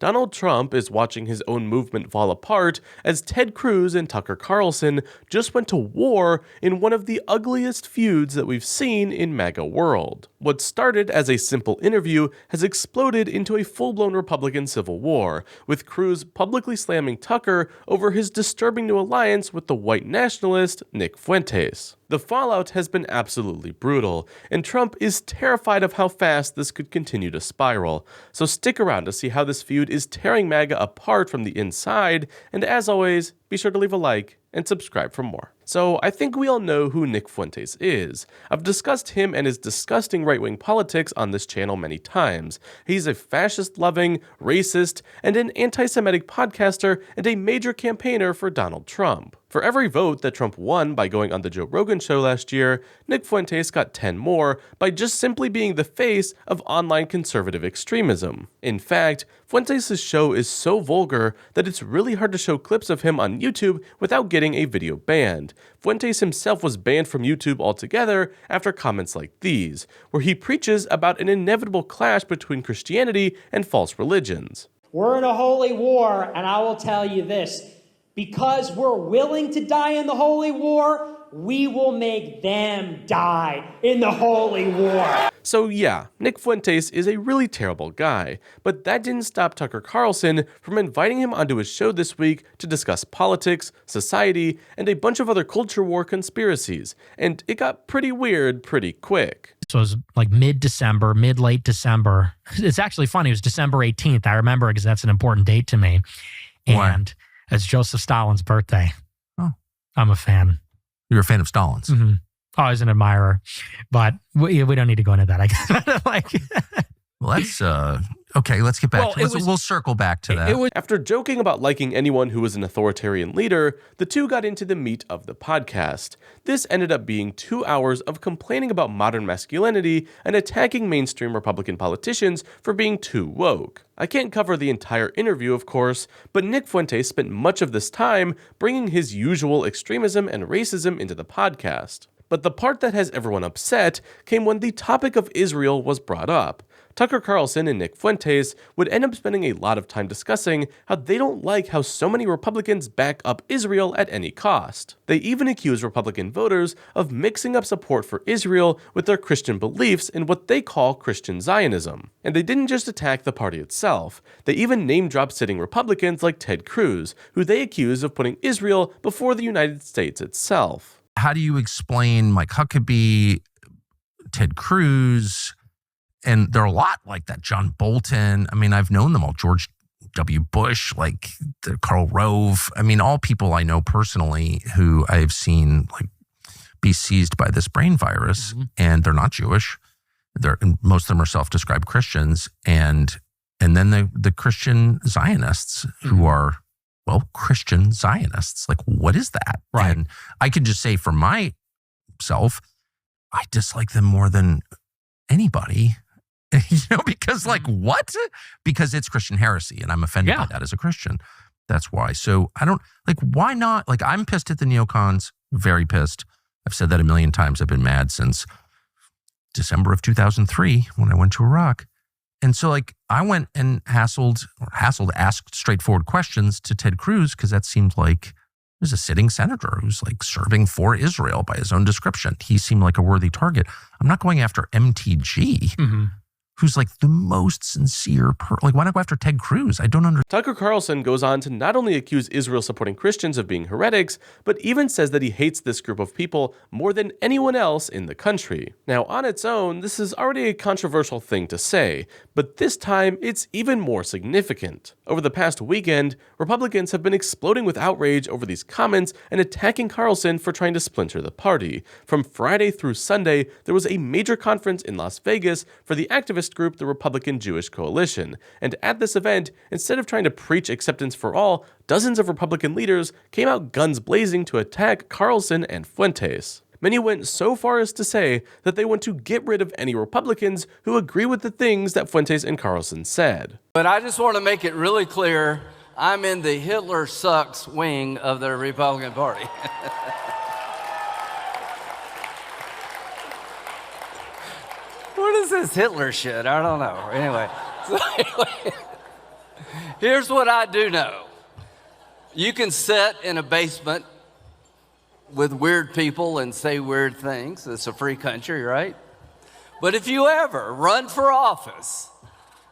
Donald Trump is watching his own movement fall apart as Ted Cruz and Tucker Carlson just went to war in one of the ugliest feuds that we've seen in MAGA world. What started as a simple interview has exploded into a full-blown Republican civil war, with Cruz publicly slamming Tucker over his disturbing new alliance with the white nationalist Nick Fuentes. The fallout has been absolutely brutal, and Trump is terrified of how fast this could continue to spiral, so stick around to see how this feud is tearing MAGA apart from the inside, and as always, be sure to leave a like and subscribe for more. So I think we all know who Nick Fuentes is. I've discussed him and his disgusting right-wing politics on this channel many times. He's a fascist-loving, racist, and an anti-Semitic podcaster and a major campaigner for Donald Trump. For every vote that Trump won by going on the Joe Rogan show last year, Nick Fuentes got 10 more by just simply being the face of online conservative extremism. In fact, Fuentes' show is so vulgar that it's really hard to show clips of him on YouTube without getting a video banned. Fuentes himself was banned from YouTube altogether after comments like these, where he preaches about an inevitable clash between Christianity and false religions. We're in a holy war, and I will tell you this. Because we're willing to die in the holy war, we will make them die in the holy war. So yeah, Nick Fuentes is a really terrible guy, but that didn't stop Tucker Carlson from inviting him onto his show this week to discuss politics, society, and a bunch of other culture war conspiracies, and it got pretty weird pretty quick. So it was like mid-December, late December. It's actually funny, it was December 18th. I remember because that's an important date to me. And it's Joseph Stalin's birthday. Oh. I'm a fan. You're a fan of Stalin's? Mm-hmm. Oh, I was an admirer, but we don't need to go into that. I guess. Well, that's okay. Let's get back. We'll circle back to that. After joking about liking anyone who was an authoritarian leader, the two got into the meat of the podcast. This ended up being 2 hours of complaining about modern masculinity and attacking mainstream Republican politicians for being too woke. I can't cover the entire interview, of course, but Nick Fuentes spent much of this time bringing his usual extremism and racism into the podcast. But the part that has everyone upset came when the topic of Israel was brought up. Tucker Carlson and Nick Fuentes would end up spending a lot of time discussing how they don't like how so many Republicans back up Israel at any cost. They even accuse Republican voters of mixing up support for Israel with their Christian beliefs in what they call Christian Zionism. And they didn't just attack the party itself, they even name-dropped sitting Republicans like Ted Cruz, who they accuse of putting Israel before the United States itself. How do you explain Mike Huckabee, Ted Cruz, and there are a lot like that, John Bolton. I mean, I've known them all, George W. Bush, like Karl Rove. I mean, all people I know personally who I've seen like be seized by this brain virus, and they're not Jewish. Most of them are self-described Christians, and then the Christian Zionists who are, well, Christian Zionists. Like, what is that? Right. And I can just say for myself, I dislike them more than anybody. Because like, what? Because it's Christian heresy, and I'm offended by that as a Christian. That's why. So I don't, like, why not? Like, I'm pissed at the neocons, very pissed. I've said that a million times. I've been mad since December of 2003 when I went to Iraq. And so, like, I went and asked straightforward questions to Ted Cruz, because that seemed like there's a sitting senator who's like serving for Israel by his own description. He seemed like a worthy target. I'm not going after MTG, who's like the most sincere like, why not go after Ted Cruz? I don't understand. Tucker Carlson goes on to not only accuse Israel supporting Christians of being heretics, but even says that he hates this group of people more than anyone else in the country. Now, on its own, this is already a controversial thing to say, but this time it's even more significant. Over the past weekend, Republicans have been exploding with outrage over these comments and attacking Carlson for trying to splinter the party. From Friday through Sunday, there was a major conference in Las Vegas for the activist group, the Republican Jewish Coalition. And at this event, instead of trying to preach acceptance for all, dozens of Republican leaders came out guns blazing to attack Carlson and Fuentes. Many went so far as to say that they want to get rid of any Republicans who agree with the things that Fuentes and Carlson said. But I just want to make it really clear, I'm in the Hitler sucks wing of the Republican Party. What is this Hitler shit? I don't know. Anyway. Here's what I do know. You can sit in a basement with weird people and say weird things. It's a free country, right? But if you ever run for office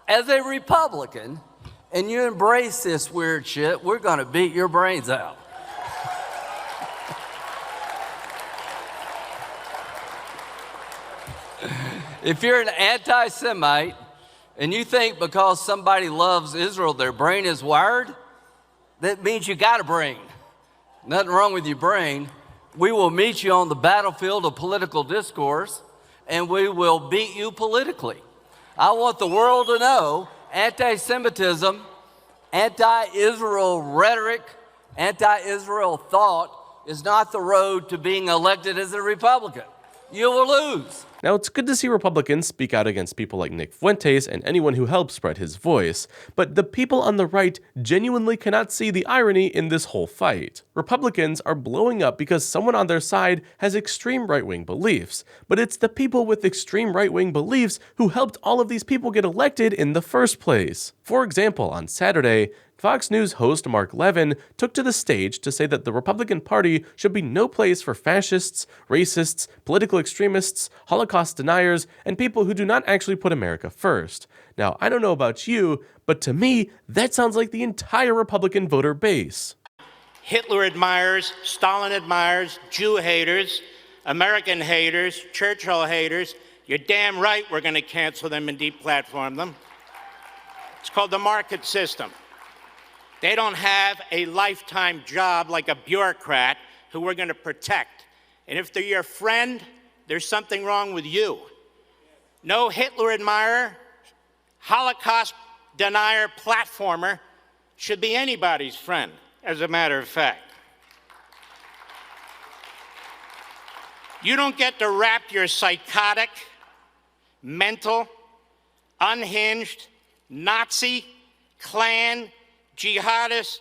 as a Republican and you embrace this weird shit, we're gonna beat your brains out. If you're an anti-Semite and you think because somebody loves Israel, their brain is wired, that means you got a brain. Nothing wrong with your brain. We will meet you on the battlefield of political discourse, and we will beat you politically. I want the world to know anti-Semitism, anti-Israel rhetoric, anti-Israel thought is not the road to being elected as a Republican. You will lose. Now, it's good to see Republicans speak out against people like Nick Fuentes and anyone who helps spread his voice, but the people on the right genuinely cannot see the irony in this whole fight. Republicans are blowing up because someone on their side has extreme right-wing beliefs, but it's the people with extreme right-wing beliefs who helped all of these people get elected in the first place. For example, on Saturday, Fox News host Mark Levin took to the stage to say that the Republican Party should be no place for fascists, racists, political extremists, Holocaust deniers, and people who do not actually put America first. Now, I don't know about you, but to me, that sounds like the entire Republican voter base. Hitler admirers, Stalin admirers, Jew haters, American haters, Churchill haters. You're damn right we're going to cancel them and deplatform them. It's called the market system. They don't have a lifetime job like a bureaucrat who we're going to protect. And if they're your friend, there's something wrong with you. No Hitler admirer, Holocaust denier, platformer should be anybody's friend, as a matter of fact. You don't get to wrap your psychotic, mental, unhinged, Nazi, Klan, jihadist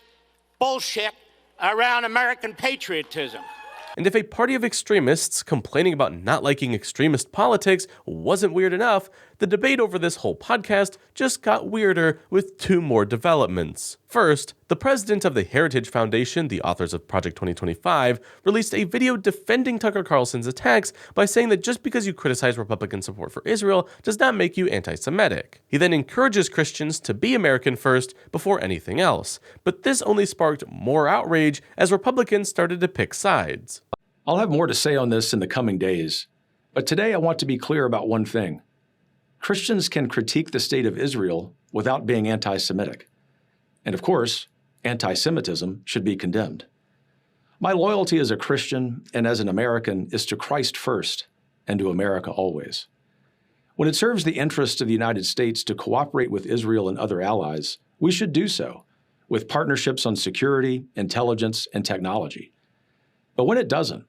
bullshit around American patriotism. And if a party of extremists complaining about not liking extremist politics wasn't weird enough, the debate over this whole podcast just got weirder with two more developments. First, the president of the Heritage Foundation, the authors of Project 2025, released a video defending Tucker Carlson's attacks by saying that just because you criticize Republican support for Israel does not make you anti-Semitic. He then encourages Christians to be American first before anything else. But this only sparked more outrage as Republicans started to pick sides. I'll have more to say on this in the coming days, but today I want to be clear about one thing. Christians can critique the state of Israel without being anti-Semitic. And of course, anti-Semitism should be condemned. My loyalty as a Christian and as an American is to Christ first and to America always. When it serves the interests of the United States to cooperate with Israel and other allies, we should do so, with partnerships on security, intelligence, and technology. But when it doesn't,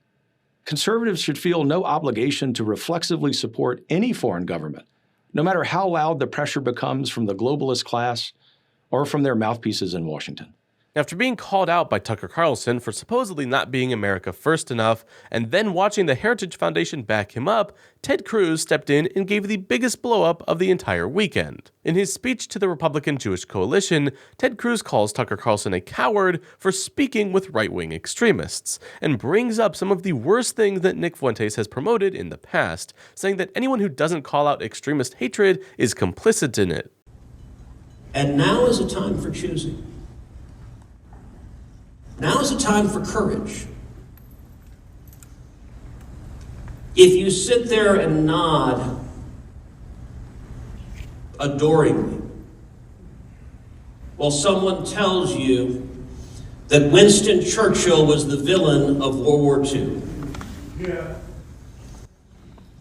conservatives should feel no obligation to reflexively support any foreign government, no matter how loud the pressure becomes from the globalist class or from their mouthpieces in Washington. After being called out by Tucker Carlson for supposedly not being America first enough, and then watching the Heritage Foundation back him up, Ted Cruz stepped in and gave the biggest blow-up of the entire weekend. In his speech to the Republican Jewish Coalition, Ted Cruz calls Tucker Carlson a coward for speaking with right-wing extremists, and brings up some of the worst things that Nick Fuentes has promoted in the past, saying that anyone who doesn't call out extremist hatred is complicit in it. And now is a time for choosing. Now is a time for courage. If you sit there and nod adoringly while someone tells you that Winston Churchill was the villain of World War II. Yeah.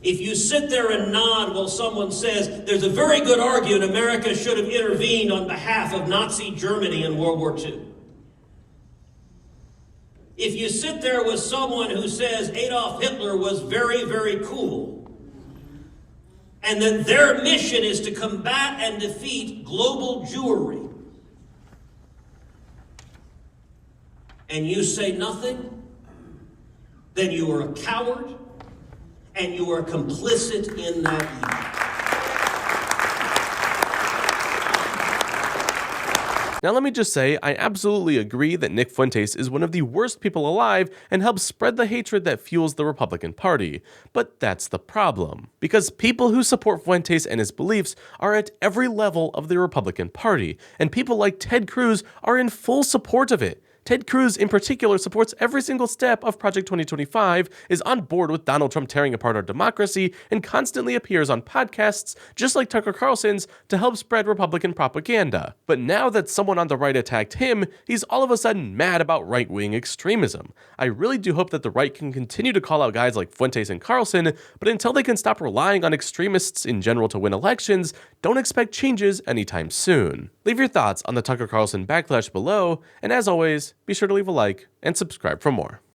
If you sit there and nod while someone says there's a very good argument America should have intervened on behalf of Nazi Germany in World War II. If you sit there with someone who says Adolf Hitler was very, very cool, and that their mission is to combat and defeat global Jewry, and you say nothing, then you are a coward, and you are complicit in that Now let me just say, I absolutely agree that Nick Fuentes is one of the worst people alive and helps spread the hatred that fuels the Republican Party. But that's the problem. Because people who support Fuentes and his beliefs are at every level of the Republican Party, and people like Ted Cruz are in full support of it. Ted Cruz in particular supports every single step of Project 2025, is on board with Donald Trump tearing apart our democracy, and constantly appears on podcasts, just like Tucker Carlson's, to help spread Republican propaganda. But now that someone on the right attacked him, he's all of a sudden mad about right-wing extremism. I really do hope that the right can continue to call out guys like Fuentes and Carlson, but until they can stop relying on extremists in general to win elections, don't expect changes anytime soon. Leave your thoughts on the Tucker Carlson backlash below, and as always, be sure to leave a like and subscribe for more.